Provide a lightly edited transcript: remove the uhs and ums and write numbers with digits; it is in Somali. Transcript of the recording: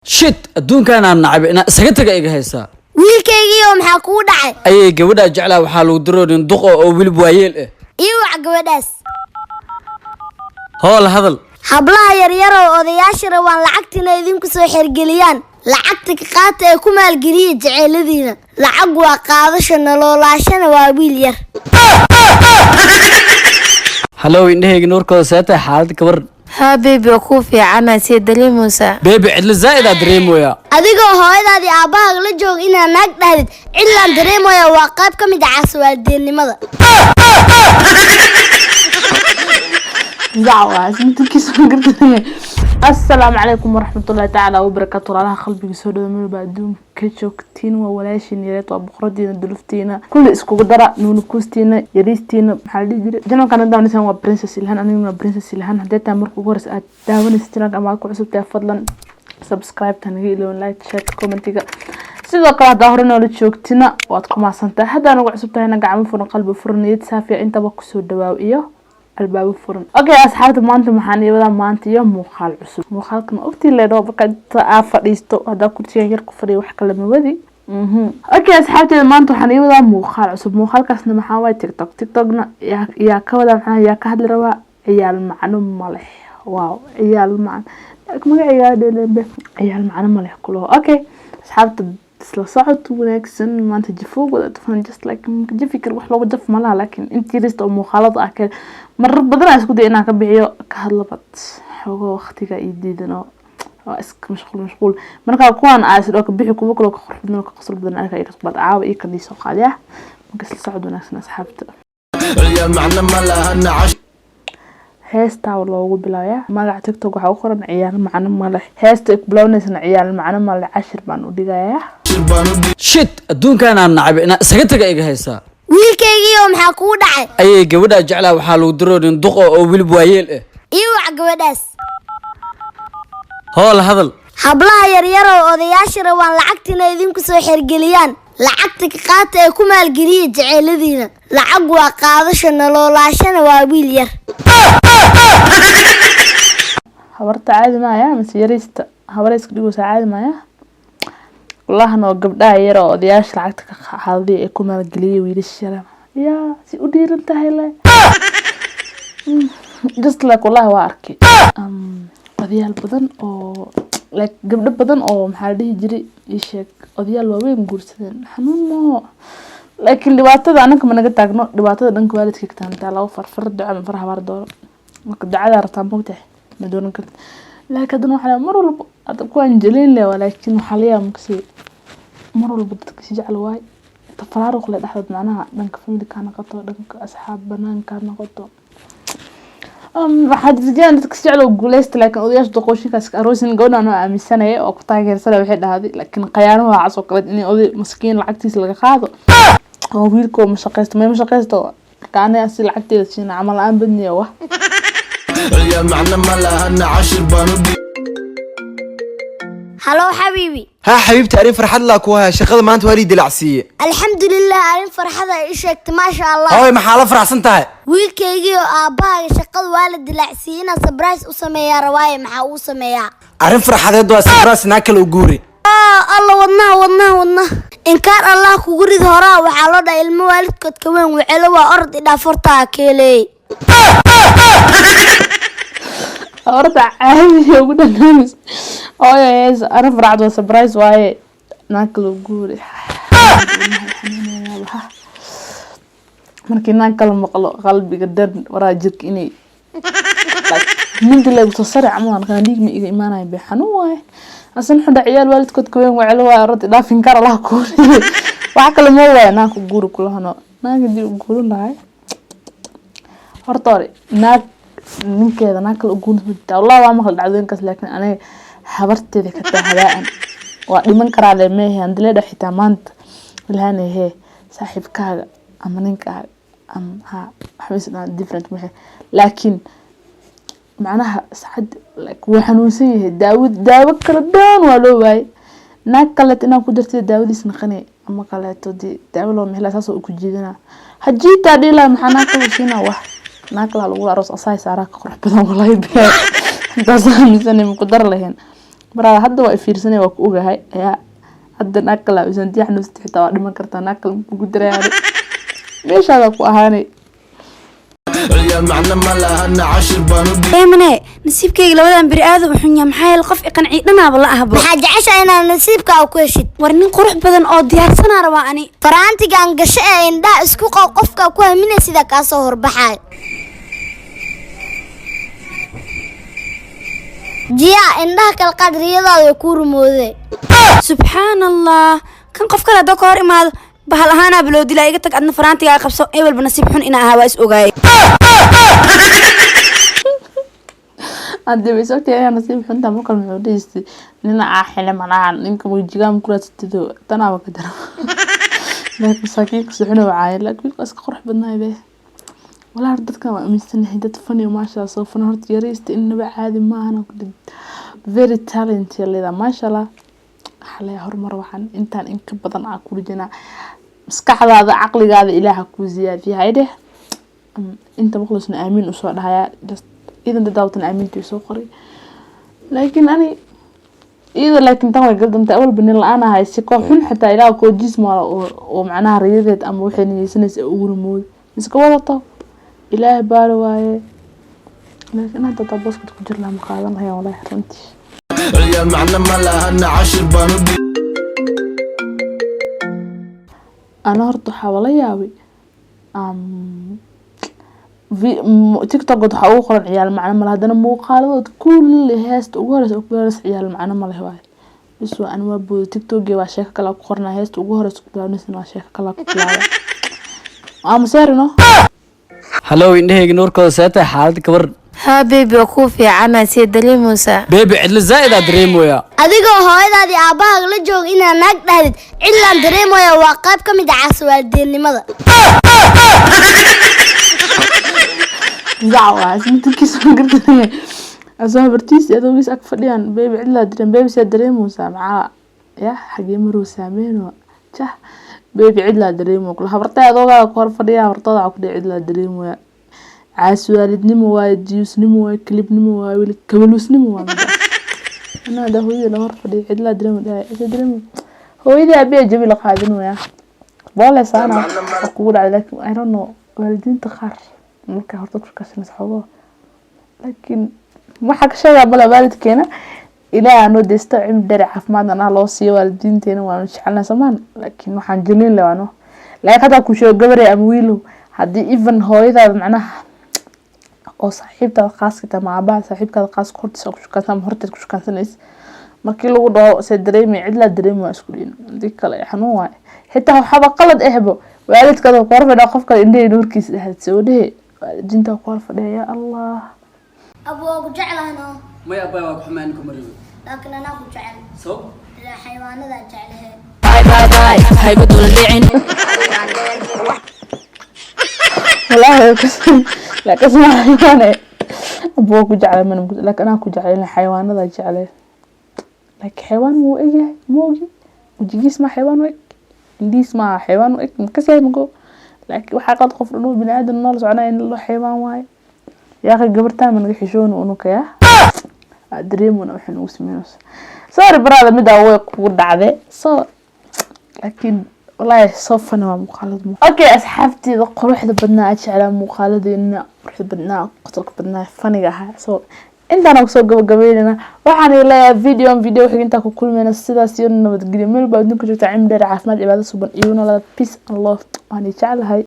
shit adduunkan aan nacay ina isaga taga iga haysaa wiilkaygiiyo maxaa kugu dhacay ayay gabadha jeclaa waxaa lagu daroonin duq oo wilib waayeel ah iyo wax gabadhaas hool hadal hablaha yaryar oo odayaashana waan lacagtina idinku soo xirgeliyaan lacagta ka qaata ee ku maalgeliya jaceeladiina lacag waa qaadasho nololaashana waa wiil yar hallow indhahayga nuurkooda seetay xaalad kabar ها بيبي وكوفي عنا سيد لي موسى beebi cidla zaa'id aa dareemoya adigoo hooyadaadii aabbaha la joog inaad naag dhahdid cidlaan dareemaya waa qayb ka mid ah caasiwaaldeenimada دعوة اسمتي كيسو قلت السلام عليكم ورحمة الله تعالى وبركاته الله قلبي سودو من بعدون كجوكتين وولاشين يريت وبخردين دلفتينا كل اسكو قدرة نونكوستينا يريستينا محلي جري جنو كان داوني سان برنسس إلهان أنا برنسس إلهان هديتا مركو غورس داوني ستينا أما كو عصبتها فضلا سبسكرايب تنغي لون لايك شير كومنتيغا sidoo kale hadaa hore noola joogtina waad ku maasantaa haddaan ugu cusubtahay na gacmo furan qalbi furan niyad saafiya intaba kusoo dhawaaw iyo albaab furan okay asxaabta maanta maxaan iibada maanta iyo muuqaal cusub muuqaalkan ogtii leedo marka aad fadhiisto hadaa kursiga yar ku fadhiyo wax kale ma wadi okay asxaabta maanta waxaan iibada muuqaal cusub muuqaalkaasna maxaa waay TikTokna yaa ka wada maxaa yaa ka hadli rabaa ciyaal macno maleh wow ciyaal macno magaciga dheelembe ciyaal macno maleh kulo okay asxaabta isla socod wanaagsan maanta jifo wada tafan just like jifikir wax looga jaf malaha laakiin intii risto muuqaalada ah marar badan isku day inaan ka bixiyo ka hadlabad xogo waqtiga iyo diidano oo iska mashquul marka kuwan aas oo ka bixi kuwa kale ka qorfidno ka qosol badan arka iga bad caawa iyo kadii soo qaadiya marka isla socod wanaagsan asxaabta يا معنا مالها عش heesta loogu bilaabaya magaca TikTok waxa ku qoran ciyaar macno maleh heesta bilowneysna ciyaar macno maleh 10 baan u dhigayaa shit adduunkan aan nacay ina isaga taga iga haysaa wiilkaygiiyo maxaa kugu dhacay ayay gabadha jeclaa waxaa lagu daroonin duq oo wilib waayeel ah iyo wax gabadhaas hool hadal hablaha yaryar oo odayaashana waan lacagtina idinku soo xirgeliyaan lacagta ka qaata ee ku maalgeliya jaceeladiina lacag waa qaadasho nololaashana waa wiil yar habarta caadi ma ayaa mise yarista habareyska dhigo caadi ma ayaa wallahi no gabdhaha yar oo odayaasha lacagta ka qaadaya ee ku maalgeliya wiilasha yaa si u dhiiran tahay la just like wallahi waa arkay odayaal badan oo like gabdho badan oo maxaa dhihi jiray ii sheeg odayaal waaweyn guursadeen xanuun ma laakiin dhibaatada anaka ma naga taagno dhibaatada dhanka waalidka ka taantaa lagu farfar duco ma farha bar dooro marka ducada rabtaa moogtahay ma doonan karto laakiin haddana waxaa mar walba aad ku anjeliin leh laakiin waxaa la yaab makasi mar walba dadka si jecel waay tafaraaruq leh dhaxdad macnaha dhanka familka noqoto dhanka asxaab banaanka noqoto waxaad rajaan dadka si jecel oo guuleysta laakiin odayaasha doqoshinkaas aroosin gabadhan oo aaminsanaya oo ku taageersan waxay dhahday laakiin qayaano waa casoo kale in oday maskiin lacagtiisa laga qaado oo wiilkoo ma shaqeysto kaana si lacagteeda siina amal aan badniyo wax يا معنا مالها عشر بانودي halo xabiibi ها حبيبتي أرين فرحت لك وها شغل ما أنت وريد العسية alxamdulilah arin farxada ay sheegtay maasha allah هاي محالة فرح سنتها wiilkaygiiyo aabbaha shaqada waa la dilacsiiyay inaan surprise u sameeyaa rawaaye maxaa uu sameeyaa أرين فرحت هذا دوا سبراس ناكل وجوري الله wadnaha inkaar allah kugu rid horaa waxaa loo dhahay ilmo waalidkood ka weyn wicelo waa orod idhaafartaa keeley horta caadi ugu dhanamis oo yes أرين فرحت وسبراس واي ناكل وجوري markii naan kala maqlo qalbiga dad waraa jirka inay mindi lagu soo saaray camal kan dhiig ma iga imaanay be xanuun waay asan xudha ciyaal waalidkood ka weyn wacelo waa rad dhaafin kar Allah ku wax kale ma waa naan ku guur ku lahano naan dib u guurnaay horta naag ninkeeda naan kala guurnaa Allah waa maqal dhacdooyinkaas laakiin aniga habarteeda ka tahdaan waa dhiman karaa le meehay andaleeda xitaa maanta ilaahay he saaxiibkaaga ama ninkaaga ha waxba different maxay laakiin macnaha saxad waa xanuunsan yahay daawo kala daan waa loo waayay naag kale inaan ku dartay daawadiis naqanay ama kale daawo loo mehla saas oo ku jiidana hajiita dhila maxaa naag kale siina wax naag kale lagu aroos asaay saara ka qurux badan wallahi bee intaas amisan ku dar lahayn marada hadda waa fiirsanay waa ku ogahay ayaa hadda nakala isan diixnu xitaa waa dhiman kartaa nakal ugu dareeray meeshaada ku ahaanay عيال معنا مالها 10 بانو دي eemane nasiibkayga labadan beri aad u xun yahay maxaa yeelay qof i qanciy dhanaaba la ahbo maxaa jeceshahay inaad nasiibkaa ku heshid war nin qurux badan oo diyaarsanaa rabaa ani faraantigan gasho ee indhaha isku qow qofka ku haminay sida kaa soo horbaxay jiya indhaha kala qadriyadaada way ku rumoodeen subxaan allah kan qof kale hadoo ka hor imaado bahal ahaanaa biloo dilaa iga tag adna faraantigaa qabso ebelba nasiib xun inaa ahaa waa is ogaayay hadii way soo tahay nasiib xun taa markaa muxuu dhiistay nina xilli malahan ninka wajiga ma kula tido tanaba ka daro laakiin sakiin ku soo waayay laakiin waa iska qurux badnaay bay walaal dadka waa amisanahay dad funny maasha Allah soo fana horta yareysta inaba caadi ma ahna ku very talented leeda maasha Allah xalay hormar waxaan intaan in ka badan aan ku rijina maskaxdaada aqligaada ilaaha ku ziyaadiyo hayde inta maqlasna aamin u soo dhahaya idan dadawtan aamintii soo qoray laakiin ani laakiin tan way gadantay awal banin la'aan ahay si koox xun xataa ilaa ko jisma oo macnaha riyadeed ama waxay niyeysanaysaa ugu rumood iska wadato ilaahay baar waaye laakiin hadda tabaska ku jir la ma qaadan lahayn wallahi runtii عيال معنا مالها 10 بانو دي أنا horta waxaa wala yaabay tiktok waxaa ugu qoran ciyaal macno male haddana muuqaaladood kulli heesta ugu horeysa ku bilaabnaysa ciyaal macno male waaye bis waa an waa booda tiktokgii waa sheeko kale ku qornaa heesta ugu horeysa ku bilaabnaysana waa sheeko kale ku bilaabay maseerino hallow indhahayga nuurkooda seetay xaalad kabar ها بيبي وكوفي عنا سيد موسى beebi cidla zaa'id aa dareemooya adigoo hooyadaadii aabbaha la joog inaad naag dhahdid cidlaan dareemaya waa qayb ka mid ah caswaaldeenimada dacwa ismidkiisa gartay asoo bartiis adoogis ag fadhiyaan beebi cidla dareem beebi sida dareemuusa macaa ya xagee maruu saameeno jah beebi cidla dareemo kula habartay adoogaa ku hor fadhiya habartada ku dhig cidla dareemoya caaswaalidnimo waaye jiusnimo waaye kilibnimo waaye weli kabaluusnimo waaye ana da hooyada la hor fadhiyo cidla dareemo dareemo hooyada abiya jabi la qaadin waya boole saana ku dhacay laakiin I don't know waalidiinta qaar marka horta ku kashan saxoobo laakiin waxa ka sheegay bala waalidkeena ilaa aanu deesto cimri dheer caafimaad ana loo siiyo waalidiinteena waan jecelnahay samaan laakiin waxaan jilin laano laakiin hada ku sheego gabar ama wiil hadii even hooyada macnaha oo saaxiibta khaaska ma aba saaxiibka khaas kortiisa ku shaqeysan horteed ku shaqeysanaysa markii lagu dhaho se dareemay cidla dareemo isku dhiin dii kale xanuun waay xitaa waxba qalad ahbo waalidkada ku horfadha qofka indhay nuurkiisa dhaxsoo dhee waalidiinta ku horfadhiya Allah abuu ku jeclaano maya bay waa xumaan ku mariyo laakiin ana ku jecel soo ila xayawaanada jecelahay باي باي هاي بدون اللعن والله لا كسمع حيوانات أبوه كجعل من لكن أنا كجعل حيوانات جعله لك حيوان مو إيه موجي وجي اسمه حيوان وإك اللي اسمه حيوان وإك مكسر مجو لك وحقد خفر إنه بني آدم نالس عنا إن الله حيوان واي يا أخي قبرتها من يحشون ونوك يا أدريم ونحن وسمينوس صار برا مدى ويق ودعده صار لكن والله صوفنا مقالد اوكي اصحابتي قروح بدنا على مقالد ان قروح بدنا قتلك بدنا فنيغا سو انت انا سو غبغبينا waxaan ilaa video xig inta ku kulmeena sidaas iyo nabad gelyo meel baad ku jirta cimri caafimaad cibaado suban iyo nolol peace and love waan jecelahay